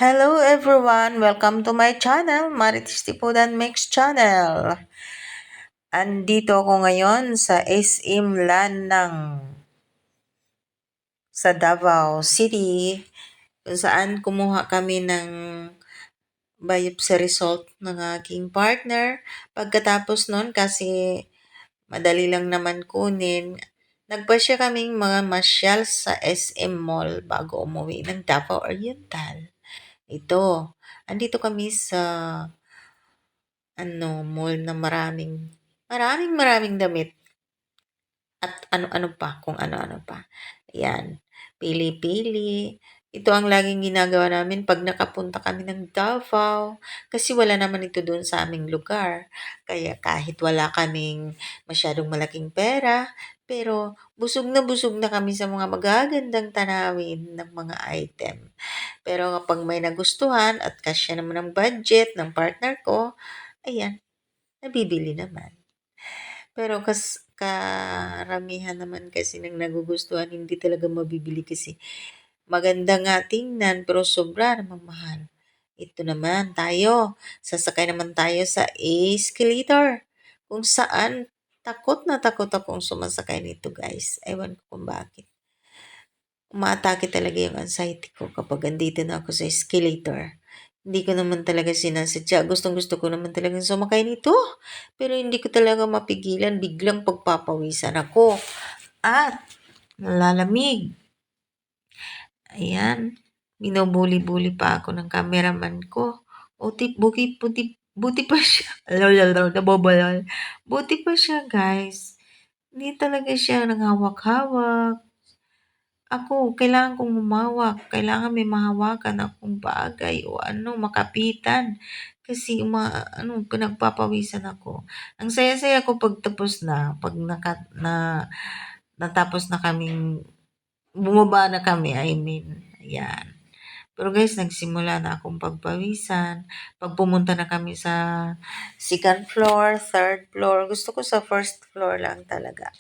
Hello everyone! Welcome to my channel, Marites Tipudan Mix Channel. Andito ako ngayon sa SM Lanang sa Davao City kung saan kumuha kami ng biopsy result ng aking partner. Pagkatapos nun, kasi madali lang naman kunin, nagpasya kaming mga masyal sa SM Mall bago umuwi ng Davao Oriental. Ito, andito kami sa mall na maraming damit at ano-ano pa, kung ano-ano pa. Ayan, pili-pili. Ito ang laging ginagawa namin pag nakapunta kami ng Davao kasi wala naman ito doon sa aming lugar. Kaya kahit wala kaming masyadong malaking pera, pero busog na kami sa mga magagandang tanawin ng mga item. Pero kapag may nagustuhan at kasya naman ang budget ng partner ko, ayan, nabibili naman. Pero karamihan naman kasi ng nagugustuhan hindi talaga mabibili kasi maganda nga tingnan pero sobra namang mahal. Ito naman tayo, sasakay naman tayo sa escalator kung saan takot na takot akong sumasakay nito guys. Ewan ko kung bakit. Umaatake talaga yung anxiety ko kapag andito na ako sa escalator. Hindi ko naman talaga sinasadya. Gustong-gusto ko naman talagang sumakay nito. Pero hindi ko talaga mapigilan. Biglang pagpapawisan ako. At nalalamig. Ayan. Binubuli-buli pa ako ng cameraman ko. Buti pa siya. Nabobolol. Buti pa siya, guys. Hindi talaga siya nanghawak-hawak. Ako, kailangan kong humawak. Kailangan may mahawakan akong bagay o makapitan. Kasi pinagpapawisan ako. Ang saya-saya ko pag tapos na, pag natapos na kaming, bumaba na kami, ayan. Pero guys, nagsimula na akong pagpawisan. Pag pumunta na kami sa second floor, third floor, gusto ko sa first floor lang talaga.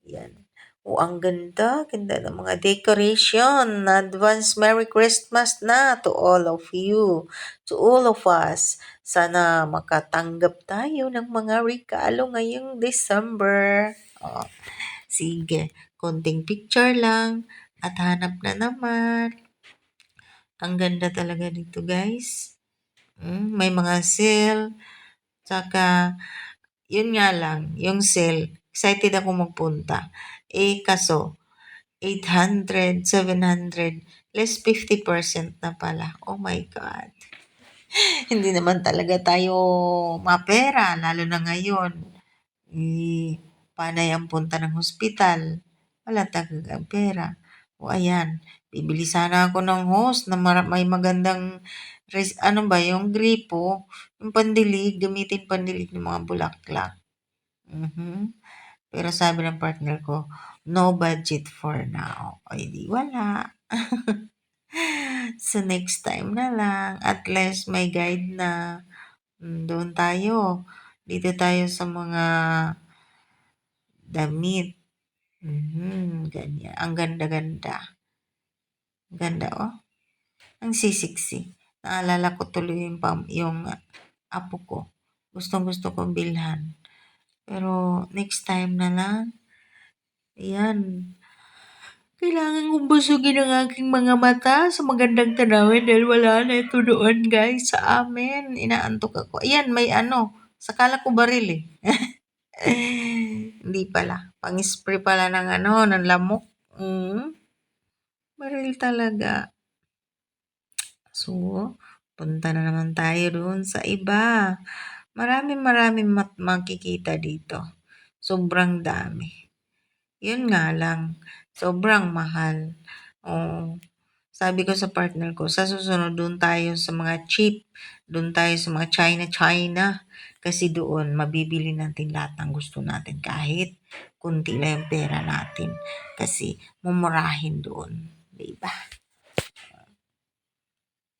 Yan. Ang ganda. Ganda ng mga decoration. Advance Merry Christmas na to all of you. To all of us. Sana makatanggap tayo ng mga regalo ngayong December. Oh, sige. Konting picture lang. At hanap na naman. Ang ganda talaga dito guys. May mga sale. Tsaka, yun nga lang, yung sale. Excited ako magpunta. Kaso, 800, 700, less 50% na pala. Oh my God. Hindi naman talaga tayo mapera, lalo na ngayon. Panay ang punta ng hospital. Wala talagang pera. O ayan, bibili sana ako ng hose na may magandang, yung gripo, yung pandilig, gamitin pandilig ng mga bulaklak. Pero sabi ng partner ko, no budget for now. O di wala. So next time na lang. At least may guide na. Doon tayo. Dito tayo sa mga damit. Ganyan. Ang ganda-ganda. Ganda oh. Ang sisiksi. Naalala ko tuloy yung apo ko. Gustong-gusto kong bilhan. Pero next time na lang. Ayan. Kailangan kong busugin ang aking mga mata sa magandang tanawin dahil wala na ito doon guys sa amin. Inaantok ako. Ayan, may Sakala ko baril eh. Hindi pala. Pang-spray pala ng lamok. Baril talaga. So, punta na naman tayo doon sa iba. Maraming makikita dito. Sobrang dami. Yun nga lang, sobrang mahal. Sabi ko sa partner ko, sa susunod doon tayo sa mga cheap, doon tayo sa mga China. Kasi doon, mabibili natin lahat ng gusto natin kahit kunti lang yung pera natin. Kasi mumurahin doon. Diba?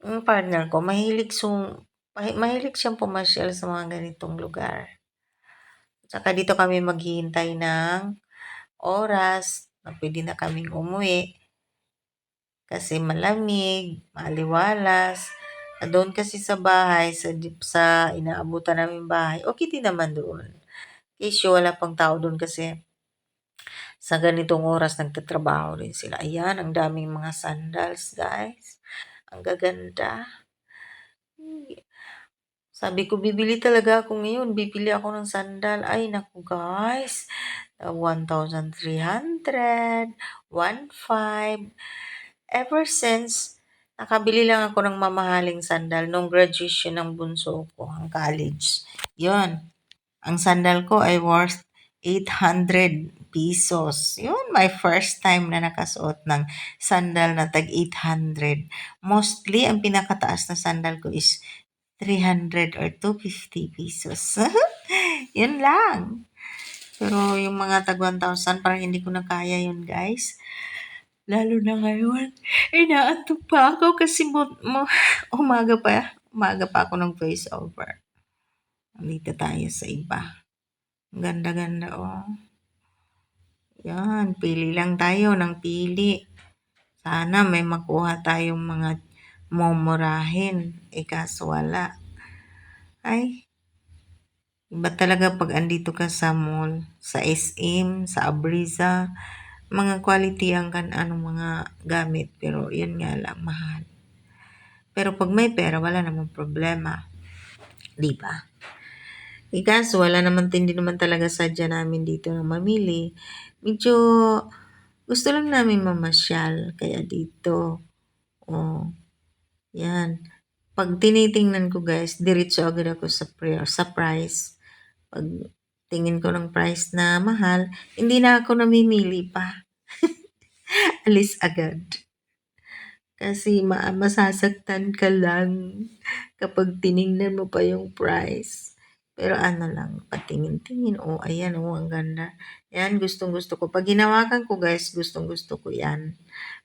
Yung partner ko, mahilig siyang pumasyal sa mga ganitong lugar. Saka dito kami maghihintay ng oras na pwede na kaming umuwi. kasi malamig, maliwalas. Doon kasi sa bahay, sa inaabutan namin bahay, okay din naman doon. Issue, wala pang tao doon kasi sa ganitong oras nagtatrabaho rin sila. Ayan, ang daming mga sandals, guys. Ang gaganda. Sabi ko, bibili talaga ako ngayon. Bibili ako ng sandal. Ay, naku guys. 1,300, 1,500. Ever since, nakabili lang ako ng mamahaling sandal nung graduation ng bunso ko, ang college. Yun. Ang sandal ko ay worth 800 pesos. Yun, my first time na nakasuot ng sandal na tag 800. Mostly, ang pinakataas na sandal ko is 300 or 250 pesos. Yun lang. Pero yung mga tag 1,000, parang hindi ko na kaya yun, guys. Lalo na ngayon. Inaantok pa ako kasi umaga pa ako ng voice over. Dito tayo sa iba. Ang ganda-ganda, oh. Yan, pili lang tayo ng pili. Sana may makuha tayong mga momurahin. Kaso wala. Ay, iba talaga pag andito ka sa mall, sa SM, sa Abriza, mga quality ang mga gamit, pero yun nga lang, mahal. Pero pag may pera, wala namang problema. Di ba? Kaso wala naman, hindi naman talaga sadya namin dito na mamili. Medyo gusto lang namin mamasyal, kaya dito. Oh, yan. Pag tinitingnan ko, guys, diretso agad ako sa price. Pag tingin ko ng price na mahal, hindi na ako namimili pa. Alis agad. Kasi masasaktan ka lang kapag tiningnan mo pa yung price. Pero ano lang, patingin-tingin, oh, ayan, oh, ang ganda. Yan, gustong-gusto ko. Pag hinawakan ko, guys, gustong-gusto ko yan.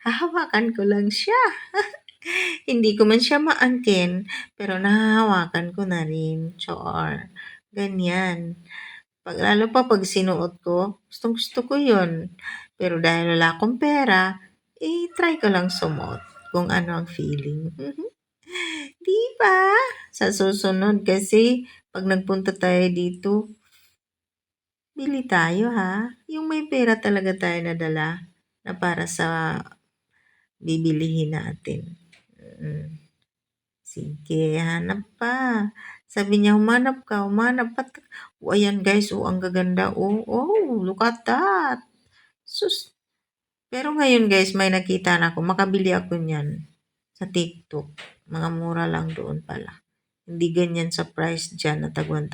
Hahawakan ko lang siya. Hindi ko man siya maangkin, pero nahahawakan ko na rin. Char. Ganyan. Lalo pa pag sinuot ko, gustong-gusto ko yun. Pero dahil wala akong pera, try ko lang sumuot kung ano ang feeling. Di ba? Sa susunod kasi, pag nagpunta tayo dito, bili tayo ha. Yung may pera talaga tayo nadala na para sa bibilihin natin. Sige, hanap pa. Sabi niya, humanap ka, humanap pa. Oh, ayan guys, oh, ang gaganda. Oh, oh, look at that. Sus. Pero ngayon guys, may nakita na ako. Makabili ako niyan sa TikTok. Mga mura lang doon pala. Hindi ganyan sa price dyan na tag 1,000.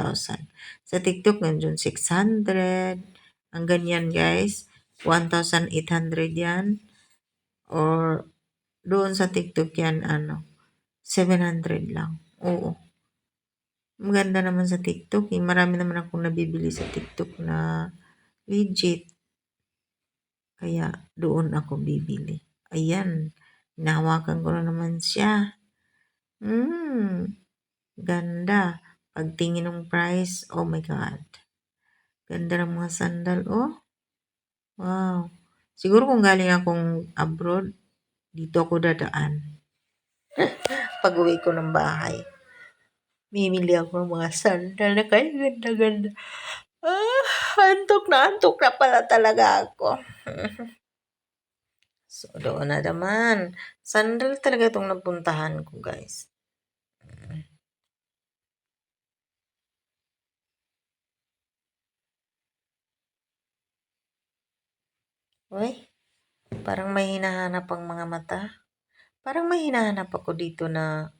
Sa TikTok, nandiyon 600. Ang ganyan guys, 1,800 yan. Or doon sa TikTok yan, 700 lang. Oo. Maganda naman sa TikTok. Marami naman akong nabibili sa TikTok na legit. Kaya doon ako bibili. Ayan. Hinahawakan ko na naman siya. Ganda. Pagtingin ng price, oh my God. Ganda ng mga sandal, oh. Wow. Siguro kung galing akong abroad, dito ako dadaan. Pag-uwi ko ng bahay. Mimili ako ng mga sandal na kaya ganda-ganda. Antok na pala talaga ako. So, doon na naman. Sandal talaga itong napuntahan ko, guys. Uy, parang may hinahanap ang mga mata. Parang may hinahanap ako dito na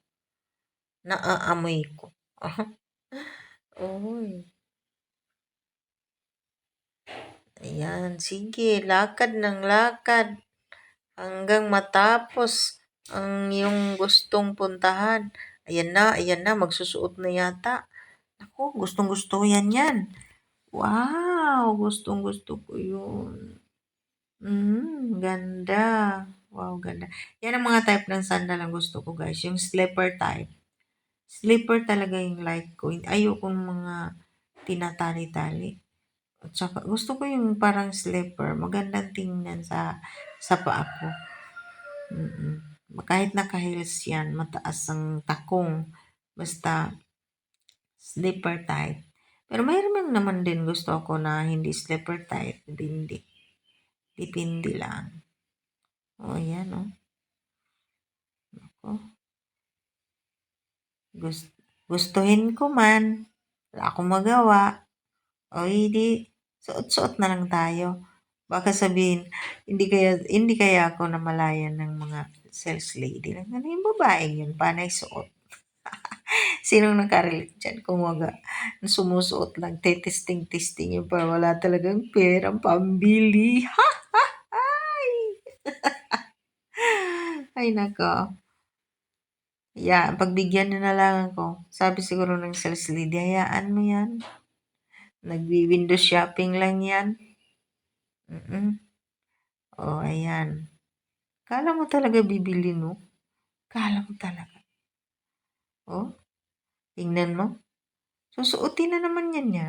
naaamoy ko. Uy. Ayan, sige, lakad ng lakad hanggang matapos ang iyong gustong puntahan. Ayan na, magsusuot na yata. Ako, gustong-gusto yan. Wow, gustong-gusto ko yun. Ganda. Wow, ganda. Yan ang mga type ng sandal ang gusto ko, guys. Yung slipper type. Slipper talaga yung like ko. Ayoko ng mga tinatali-tali. At saka, gusto ko yung parang slipper. Magandang tingnan sa paa ko. Kahit naka-heels yan, mataas ang takong. Basta slipper tight. Pero mayroon naman din gusto ko na hindi slipper tight. Hindi. Depende lang. Yan Oh, gustuhin ko man. Wala akong magawa. Hindi. Suot-suot na lang tayo. Baka sabihin, hindi kaya ako namalayan ng mga sales lady. Ano yung babaeng yun? Panay suot. Sinong nakarelate dyan? Kung waga, sumusuot lang, testing yun pa wala talagang perang pambili. Ha! Ay, nako. Pagbigyan na lang ako. Sabi siguro ng sales lady, hayaan mo yan. Nagwi-window shopping lang yan. Ayan. Kala mo talaga bibili, no? Kala mo talaga. Tingnan mo. Susuotin na naman yan niya.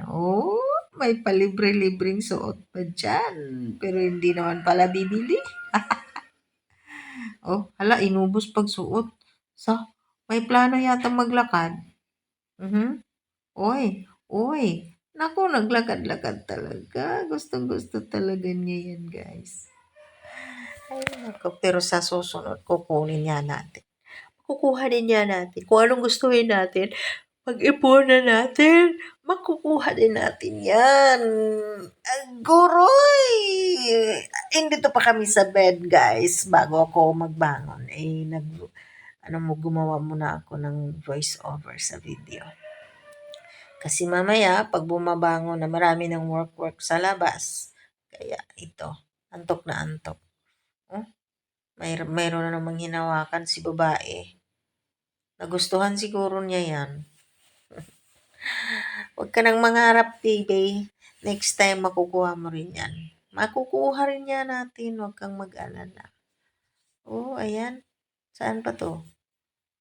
May palibre-libreng suot pa dyan. Pero hindi naman pala bibili. Hala, inubos pagsuot. May plano yata maglakad. Oy. Naku, naglakad-lakad talaga. Gustong-gusto talaga niya yan, guys. Ay, naku. Pero sa susunod, kukunin niya natin. Kukuha din niya natin. Kung anong gustuhin natin, pag-ipunan natin, makukuha din natin yan. Guroy! Indito pa kami sa bed, guys, bago ako magbangon. Gumawa muna ako ng voice over sa video. Kasi mamaya, pag bumabangon na marami ng work sa labas, kaya ito, antok na antok. Mayroon na namang hinawakan si babae. Nagustuhan siguro niya yan. Huwag ka nang mangarap, baby. Next time, makukuha mo rin yan. Makukuha rin yan natin. Huwag kang mag-alala. Ayan. Saan pa to?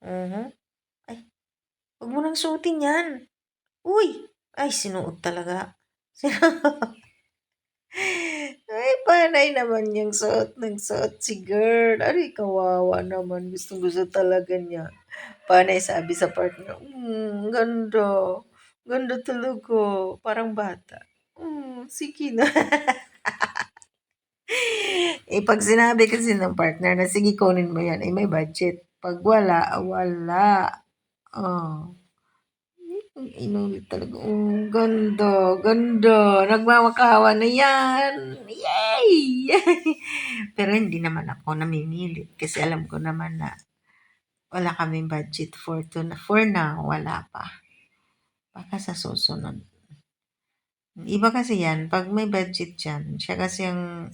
Ay, huwag mo nang suotin yan. Uy! Ay, sinuot talaga. Ay, panay naman yung suot ng suot si girl. Ay, kawawa naman. Gusto talaga niya. Panay sabi sa partner, ganda. Ganda talaga. Parang bata. Sige na. Pag sinabi kasi ng partner na, sige, kunin mo yan, may budget. Pag wala, wala. Inulit talaga. Ganda. Nagmamakawa na yan. Yay! Pero hindi naman ako namimilit kasi alam ko naman na wala kaming budget for now, wala pa. Baka sa susunod. Iba kasi yan, pag may budget yan, siya kasi yung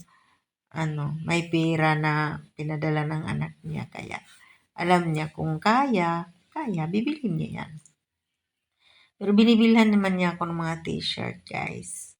may pera na pinadala ng anak niya, kaya alam niya kung kaya, bibilhin niya yan. Pero binibilhan naman niya ako ng mga t-shirt, guys.